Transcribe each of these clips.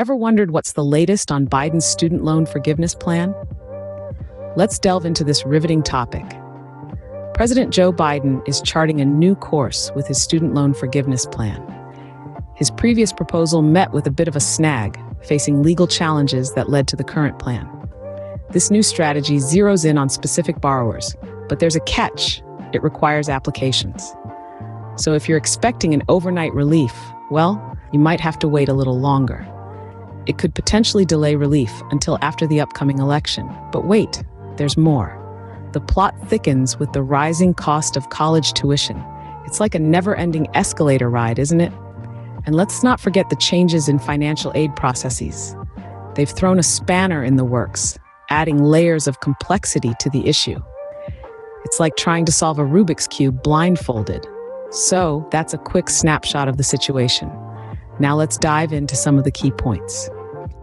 Ever wondered what's the latest on Biden's student loan forgiveness plan? Let's delve into this riveting topic. President Joe Biden is charting a new course with his student loan forgiveness plan. His previous proposal met with a bit of a snag, facing legal challenges that led to the current plan. This new strategy zeroes in on specific borrowers, but there's a catch: it requires applications. So if you're expecting an overnight relief, well, you might have to wait a little longer. It could potentially delay relief until after the upcoming election. But wait, there's more. The plot thickens with the rising cost of college tuition. It's like a never-ending escalator ride, isn't it? And let's not forget the changes in financial aid processes. They've thrown a spanner in the works, adding layers of complexity to the issue. It's like trying to solve a Rubik's Cube blindfolded. So that's a quick snapshot of the situation. Now let's dive into some of the key points.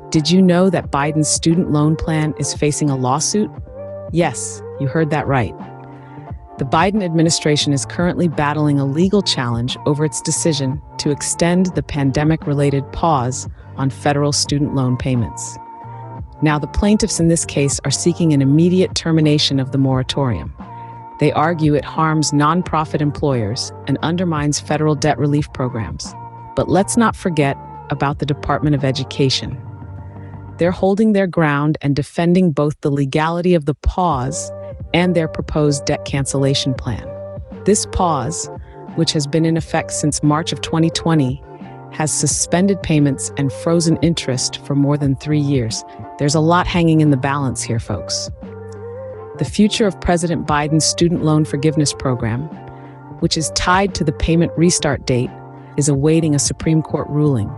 Did you know that Biden's student loan plan is facing a lawsuit? Yes, you heard that right. The Biden administration is currently battling a legal challenge over its decision to extend the pandemic-related pause on federal student loan payments. Now, the plaintiffs in this case are seeking an immediate termination of the moratorium. They argue it harms nonprofit employers and undermines federal debt relief programs. But let's not forget about the Department of Education. They're holding their ground and defending both the legality of the pause and their proposed debt cancellation plan. This pause, which has been in effect since March of 2020, has suspended payments and frozen interest for more than 3 years. There's a lot hanging in the balance here, folks. The future of President Biden's student loan forgiveness program, which is tied to the payment restart date, is awaiting a Supreme Court ruling.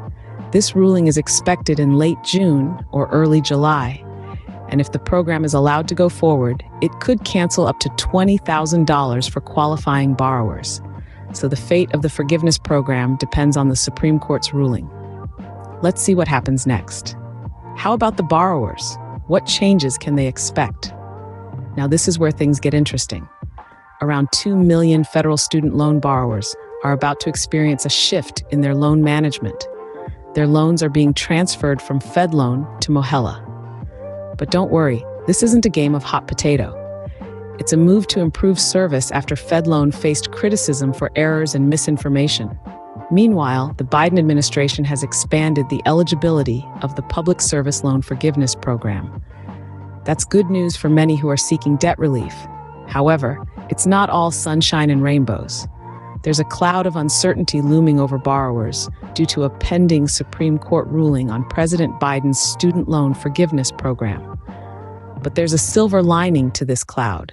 This ruling is expected in late June or early July. And if the program is allowed to go forward, it could cancel up to $20,000 for qualifying borrowers. So the fate of the forgiveness program depends on the Supreme Court's ruling. Let's see what happens next. How about the borrowers? What changes can they expect? Now, this is where things get interesting. Around 2 million federal student loan borrowers are about to experience a shift in their loan management. Their loans are being transferred from FedLoan to Mohella. But don't worry, this isn't a game of hot potato. It's a move to improve service after FedLoan faced criticism for errors and misinformation. Meanwhile, the Biden administration has expanded the eligibility of the Public Service Loan Forgiveness Program. That's good news for many who are seeking debt relief. However, it's not all sunshine and rainbows. There's a cloud of uncertainty looming over borrowers due to a pending Supreme Court ruling on President Biden's student loan forgiveness program. But there's a silver lining to this cloud.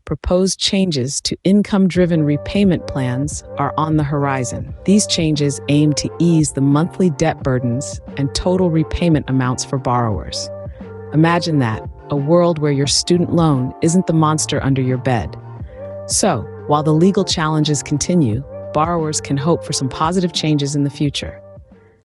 Proposed changes to income-driven repayment plans are on the horizon. These changes aim to ease the monthly debt burdens and total repayment amounts for borrowers. Imagine that, a world where your student loan isn't the monster under your bed. So, while the legal challenges continue, borrowers can hope for some positive changes in the future.